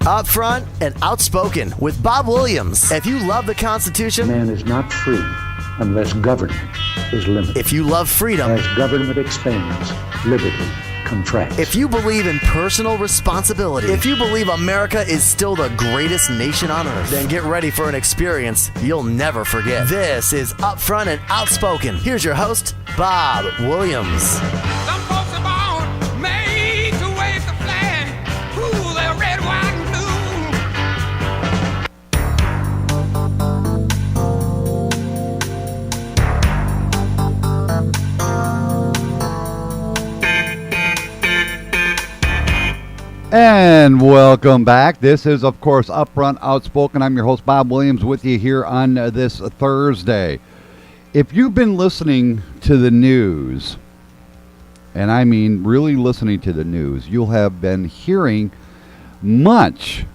Upfront and Outspoken with Bob Williams. If you love the Constitution, man is not free unless government is limited. If you love freedom, as government expands, liberty contracts. If you believe in personal responsibility, if you believe America is still the greatest nation on earth, then get ready for an experience you'll never forget. This is Upfront and Outspoken. Here's your host, Bob Williams. Some folks are born made to wave the flag, ooh, they're red, white, and blue. And welcome back. This is, of course, Upfront Outspoken. I'm your host, Bob Williams, with you here on this Thursday. If you've been listening to the news, and I mean really listening to the news, you'll have been hearing much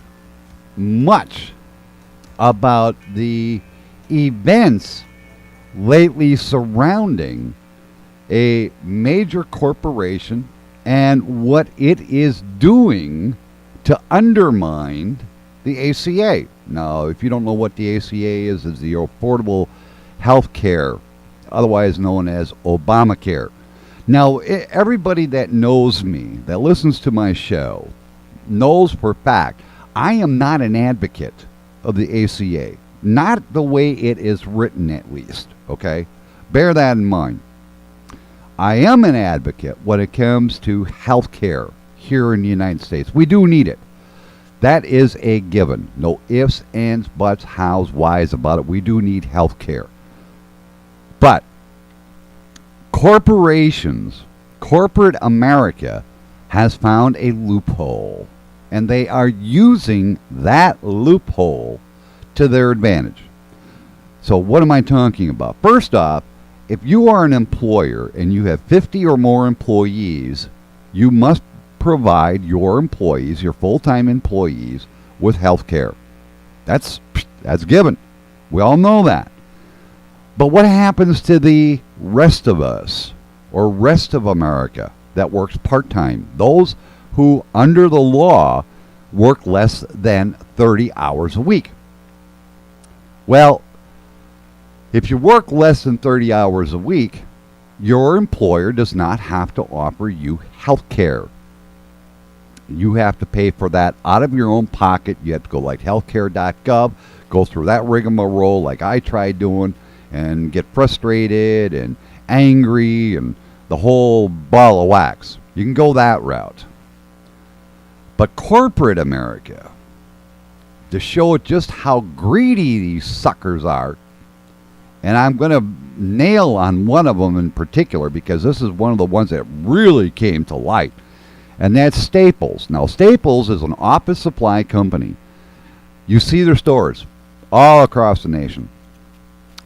about the events lately surrounding a major corporation and what it is doing to undermine the ACA. Now, if you don't know what the ACA is, it's the Affordable Health Care, otherwise known as Obamacare. Now, everybody that knows me, that listens to my show, knows for a fact I am not an advocate of the ACA. Not the way it is written, at least, okay? Bear that in mind. I am an advocate when it comes to health care here in the United States. We do need it. That is a given. No ifs, ands, buts, hows, whys about it. We do need health care. But corporations, corporate America has found a loophole, and they are using that loophole to their advantage. So what am I talking about? First off, if you are an employer and you have 50 or more employees, you must provide your employees, your full-time employees, with health care. That's given. We all know that. But what happens to the rest of us, or rest of America, that works part-time? Those who, under the law, work less than 30 hours a week. Well, if you work less than 30 hours a week, your employer does not have to offer you health care. You have to pay for that out of your own pocket. You have to go like healthcare.gov, go through that rigmarole like I tried doing, and get frustrated and angry and the whole ball of wax. You can go that route. But corporate America, to show just how greedy these suckers are, and I'm going to nail on one of them in particular because this is one of the ones that really came to light, and that's Staples. Now, Staples is an office supply company. You see their stores all across the nation.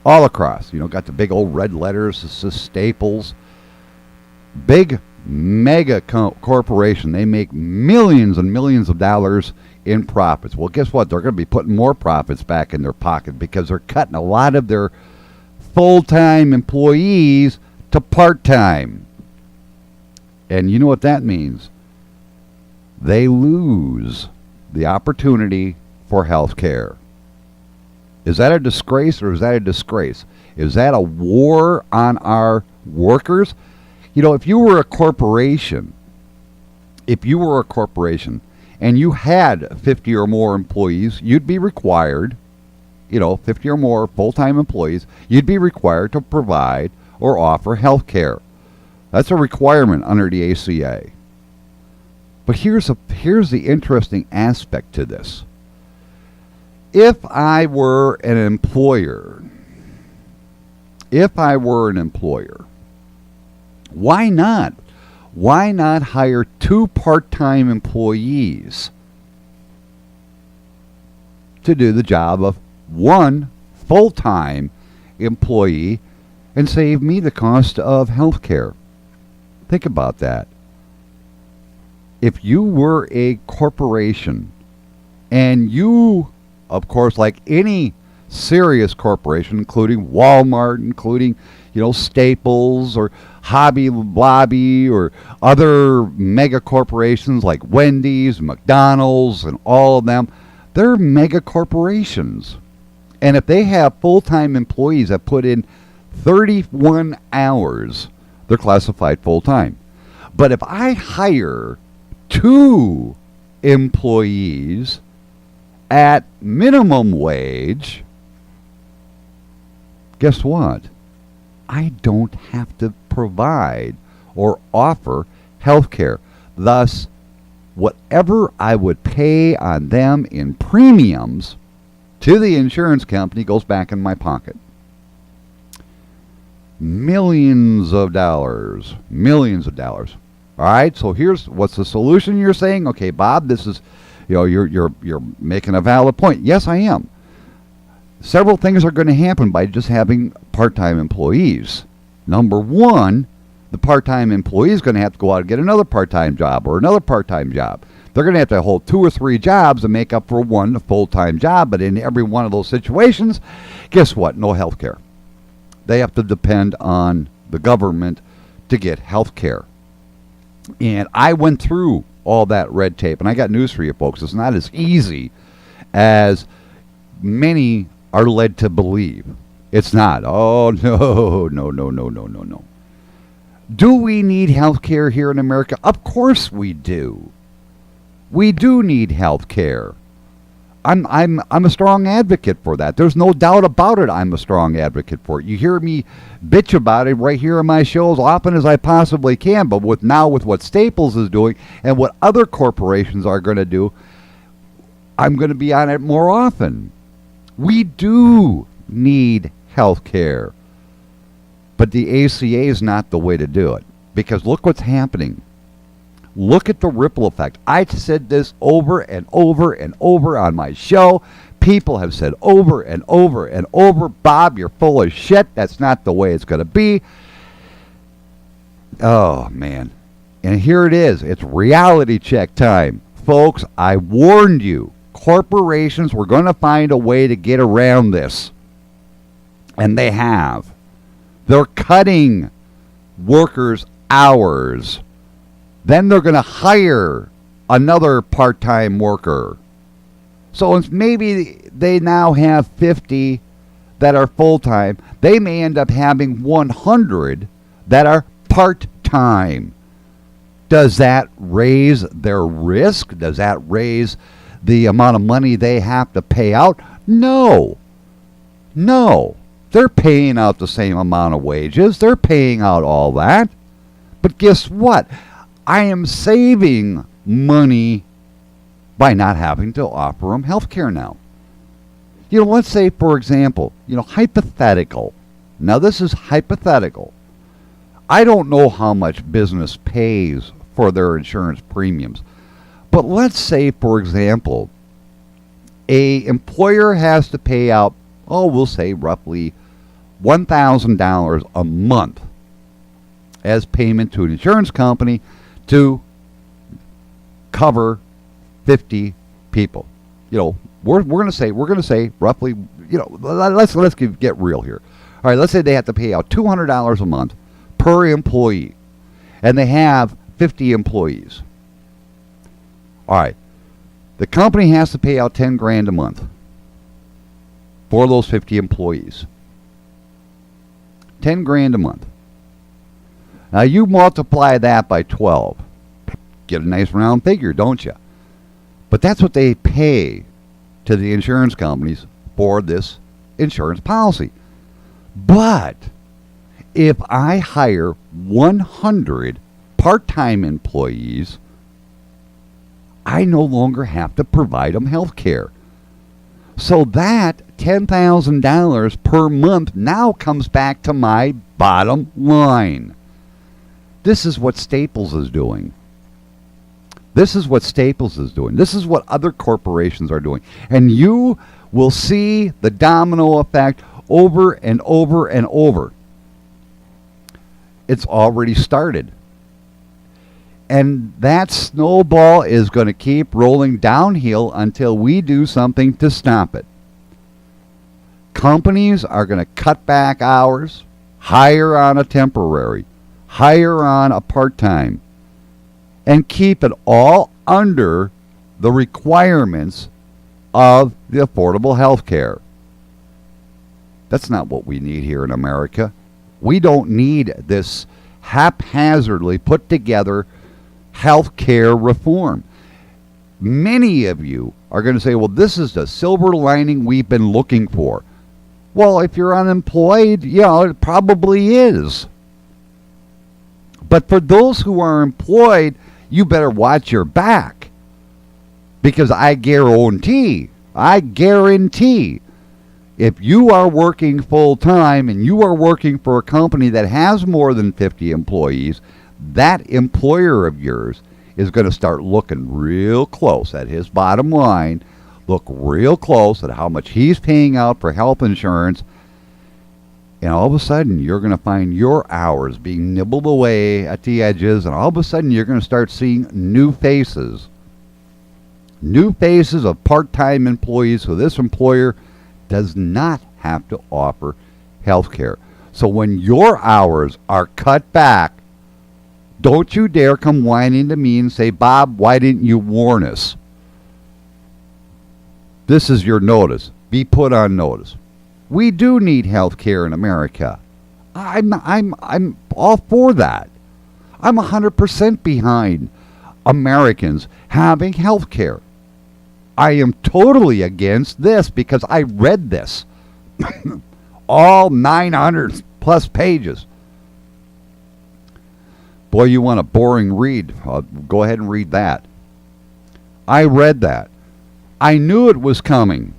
All across. You know, got the big old red letters. This is Staples. Big, mega corporation. They make millions and millions of dollars in profits. Well, guess what? They're going to be putting more profits back in their pocket because they're cutting a lot of their full-time employees to part-time. And you know what that means? They lose the opportunity for health care. Is that a disgrace or is that a disgrace? Is that a war on our workers? You know, if you were a corporation and you had 50 or more employees, you'd be required, 50 or more full-time employees, you'd be required to provide or offer health care. That's a requirement under the ACA. But here's the interesting aspect to this. If I were an employer, why not? Why not hire 2 part-time employees to do the job of 1 full-time employee and save me the cost of health care? Think about that. If you were a corporation and you, of course, like any serious corporations, including Walmart, including, Staples or Hobby Lobby or other mega corporations like Wendy's, McDonald's, and all of them. They're mega corporations. And if they have full-time employees that put in 31 hours, they're classified full-time. But if I hire 2 employees at minimum wage, guess what? I don't have to provide or offer health care. Thus, whatever I would pay on them in premiums to the insurance company goes back in my pocket. Millions of dollars. All right, so here's what's the solution you're saying? Okay, Bob, this is, you're making a valid point. Yes, I am. Several things are going to happen by just having part-time employees. Number one, the part-time employee is going to have to go out and get another part-time job or another part-time job. They're going to have to hold 2 or 3 jobs to make up for one full-time job. But in every one of those situations, guess what? No health care. They have to depend on the government to get health care. And I went through all that red tape, and I got news for you folks. It's not as easy as many are led to believe. It's not. Oh, no. Do we need health care here in America? Of course we do. We do need health care. I'm a strong advocate for that. There's no doubt about it. I'm a strong advocate for it. You hear me bitch about it right here on my show as often as I possibly can. But with what Staples is doing and what other corporations are going to do, I'm going to be on it more often. We do need health care. But the ACA is not the way to do it. Because look what's happening. Look at the ripple effect. I said this over and over and over on my show. People have said over and over and over, Bob, you're full of shit. That's not the way it's going to be. Oh, man. And here it is. It's reality check time. Folks, I warned you. Corporations were going to find a way to get around this. And they have. They're cutting workers' hours. Then they're going to hire another part-time worker. So maybe they now have 50 that are full-time. They may end up having 100 that are part-time. Does that raise their risk? Does that raise the amount of money they have to pay out? No. They're paying out the same amount of wages. They're paying out all that. But guess what? I am saving money by not having to offer them health care now. Let's say, for example, hypothetical. Now, this is hypothetical. I don't know how much business pays for their insurance premiums. But let's say, for example, a employer has to pay out, we'll say roughly $1,000 a month as payment to an insurance company to cover 50 people. We're going to say roughly, let's get real here. All right, let's say they have to pay out $200 a month per employee, and they have 50 employees. All right, the company has to pay out $10,000 a month for those 50 employees. $10,000 a month. Now you multiply that by 12. Get a nice round figure, don't you? But that's what they pay to the insurance companies for this insurance policy. But if I hire 100 part-time employees, I no longer have to provide them health care. So that $10,000 per month now comes back to my bottom line. This is what Staples is doing. This is what other corporations are doing. And you will see the domino effect over and over and over. It's already started. And that snowball is going to keep rolling downhill until we do something to stop it. companies are going to cut back hours, hire on a temporary, hire on a part-time, and keep it all under the requirements of the Affordable Health Care. That's not what we need here in America. We don't need this haphazardly put together health care reform. Many of you are going to say, well, this is the silver lining we've been looking for. Well, if you're unemployed, yeah, it probably is. But for those who are employed, you better watch your back. Because I guarantee, if you are working full time and you are working for a company that has more than 50 employees, that employer of yours is going to start looking real close at his bottom line, look real close at how much he's paying out for health insurance, and all of a sudden you're going to find your hours being nibbled away at the edges, and all of a sudden you're going to start seeing new faces of part-time employees who this employer does not have to offer health care. So when your hours are cut back, don't you dare come whining to me and say, Bob, why didn't you warn us? This is your notice. Be put on notice. We do need health care in America. I'm all for that. I'm 100% behind Americans having health care. I am totally against this because I read this. All 900 plus pages. Boy, you want a boring read. Go ahead and read that. I read that. I knew it was coming.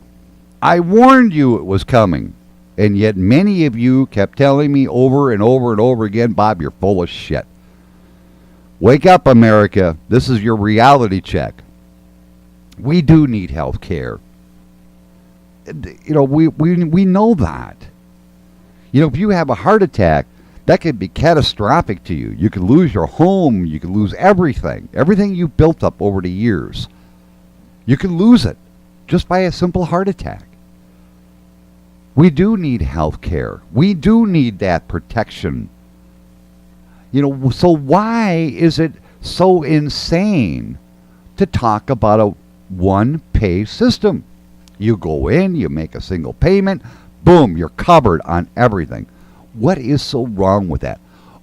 I warned you it was coming. And yet many of you kept telling me over and over and over again, Bob, you're full of shit. Wake up, America. This is your reality check. We do need health care. You know, we know that. You know, if you have a heart attack, that could be catastrophic to you. You could lose your home. You could lose everything. Everything you built up over the years. You could lose it just by a simple heart attack. We do need health care. We do need that protection. You know, so why is it so insane to talk about a one-pay system? You go in, you make a single payment, boom, you're covered on everything. What is so wrong with that?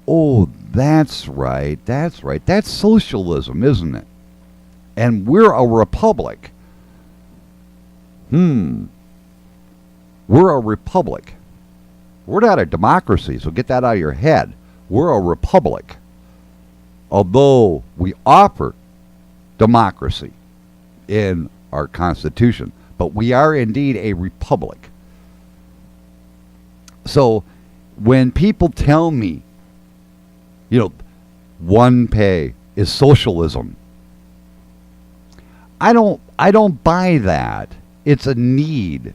Oh, that's right. That's socialism, isn't it? And we're a republic. We're a republic. We're not a democracy, so get that out of your head. We're a republic. Although we offer democracy in our Constitution, but we are indeed a republic. So when people tell me, you know, one pay is socialism, I don't buy that. It's a need.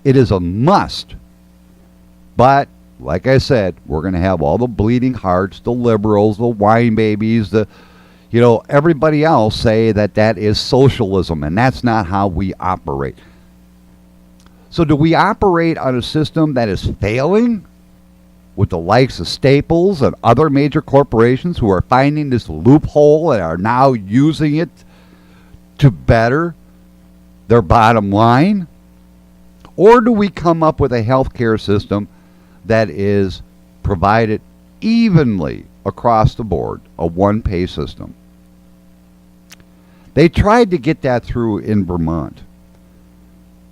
It is a must. But like I said, we're going to have all the bleeding hearts, the liberals, the wine babies, everybody else say that is socialism, and that's not how we operate. So do we operate on a system that is failing with the likes of Staples and other major corporations who are finding this loophole and are now using it to better their bottom line? Or do we come up with a healthcare system that is provided evenly across the board, a one-pay system? They tried to get that through in Vermont.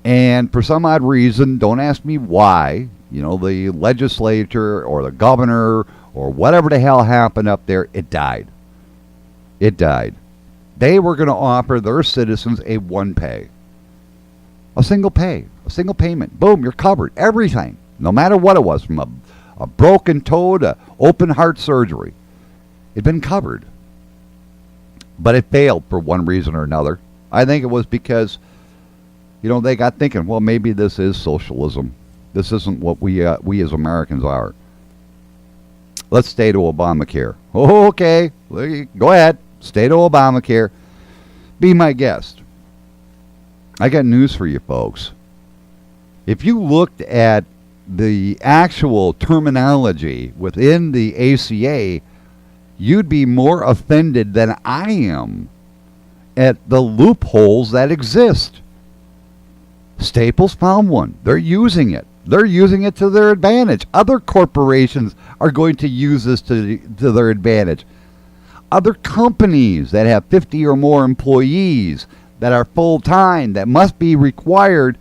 And for some odd reason, don't ask me why, the legislature or the governor or whatever the hell happened up there, it died. It died. They were going to offer their citizens a one pay. A single payment. Boom, you're covered. Everything. No matter what it was, from a broken toe to open heart surgery. It'd been covered. But it failed for one reason or another. I think it was because, they got thinking, well, maybe this is socialism. This isn't what we as Americans are. Let's stay to Obamacare. Oh, okay, go ahead. Stay to Obamacare. Be my guest. I got news for you folks. If you looked at the actual terminology within the ACA, you'd be more offended than I am at the loopholes that exist. Staples found one. They're using it. They're using it to their advantage. Other corporations are going to use this to their advantage. Other companies that have 50 or more employees that are full-time, that must be required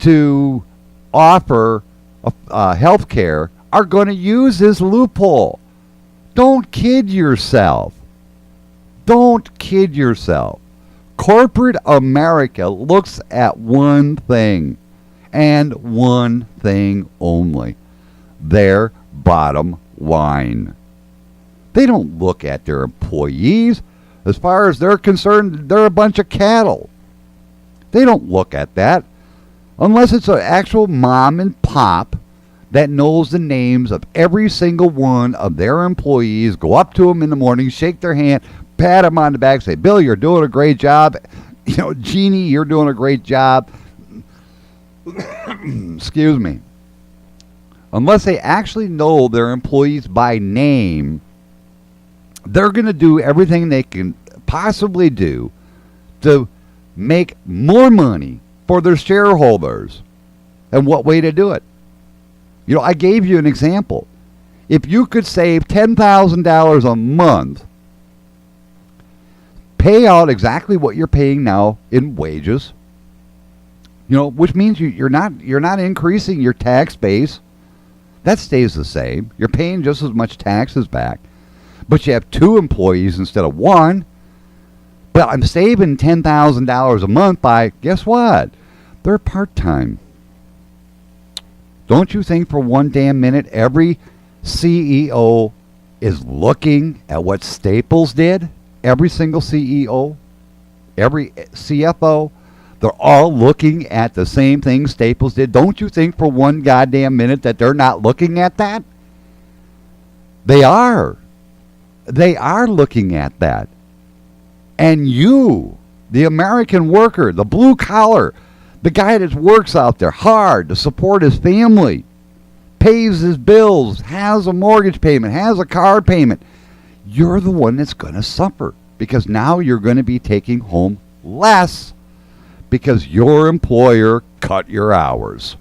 to offer health care, are going to use this loophole. Don't kid yourself. Don't kid yourself. Corporate America looks at one thing, and one thing only: their bottom line. They don't look at their employees. As far as they're concerned, they're a bunch of cattle. They don't look at that unless it's an actual mom and pop that knows the names of every single one of their employees, go up to them in the morning, shake their hand, pat them on the back, say, Bill, you're doing a great job. Jeannie, you're doing a great job. Excuse me. Unless they actually know their employees by name, they're going to do everything they can possibly do to make more money for their shareholders. And what way to do it? I gave you an example. If you could save $10,000 a month, pay out exactly what you're paying now in wages, which means you're not increasing your tax base. That stays the same. You're paying just as much taxes back, but you have 2 employees instead of 1. But I'm saving $10,000 a month by, guess what? They're part-time. Don't you think for one damn minute every CEO is looking at what Staples did? Every single CEO, every CFO, they're all looking at the same thing Staples did. Don't you think for one goddamn minute that they're not looking at that? They are. They are looking at that. And you, the American worker, the blue collar, the guy that works out there hard to support his family, pays his bills, has a mortgage payment, has a car payment, you're the one that's going to suffer, because now you're going to be taking home less because your employer cut your hours.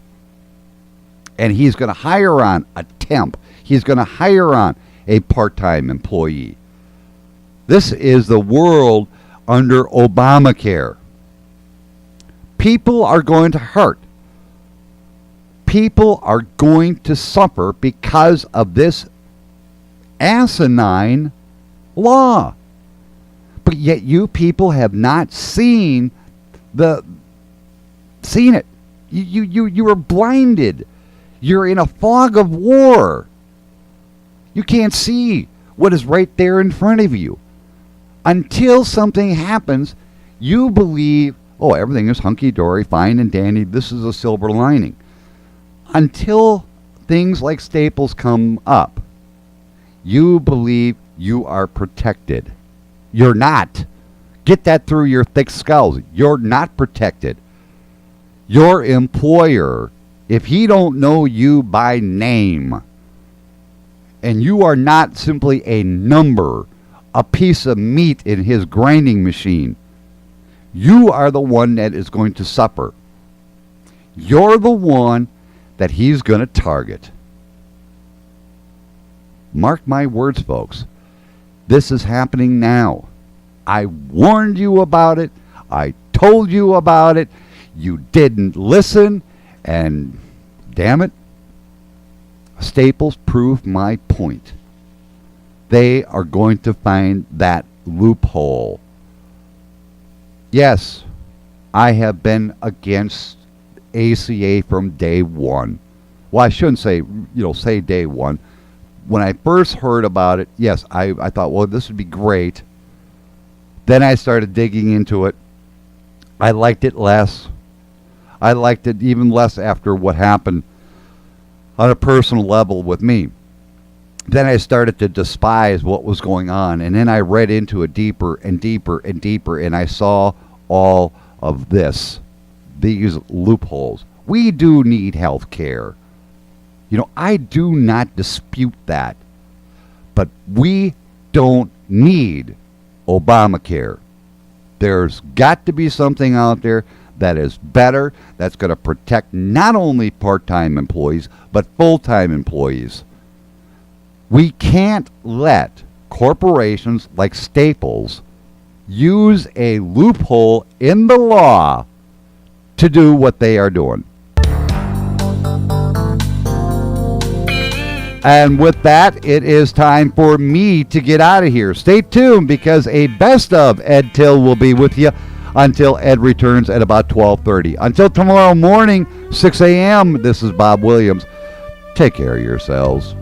And he's going to hire on a temp. He's going to hire on a part-time employee. This is the world under Obamacare. People are going to hurt. People are going to suffer because of this asinine law. But yet you people have not seen it. You are blinded. You're in a fog of war. You can't see what is right there in front of you. Until something happens, you believe, oh, everything is hunky-dory, fine and dandy, this is a silver lining. Until things like Staples come up, you believe you are protected. You're not. Get that through your thick skulls. You're not protected. Your employer, if he don't know you by name, and you are not simply a number, a piece of meat in his grinding machine, you are the one that is going to suffer. You're the one that he's going to target. Mark my words, folks. This is happening now. I warned you about it. I told you about it. You didn't listen. And damn it, Staples proved my point. They are going to find that loophole. Yes, I have been against ACA from day one. Well, I shouldn't say day one. When I first heard about it, yes, I thought, well, this would be great. Then I started digging into it. I liked it less. I liked it even less after what happened on a personal level with me. Then I started to despise what was going on, and then I read into it deeper and deeper and deeper, and I saw all of these loopholes. We do need health care. You know, I do not dispute that. But we don't need Obamacare. There's got to be something out there that is better, that's going to protect not only part-time employees, but full-time employees. We can't let corporations like Staples use a loophole in the law to do what they are doing. And with that, it is time for me to get out of here. Stay tuned because a best of Ed Till will be with you until Ed returns at about 12:30. Until tomorrow morning, 6 a.m., this is Bob Williams. Take care of yourselves.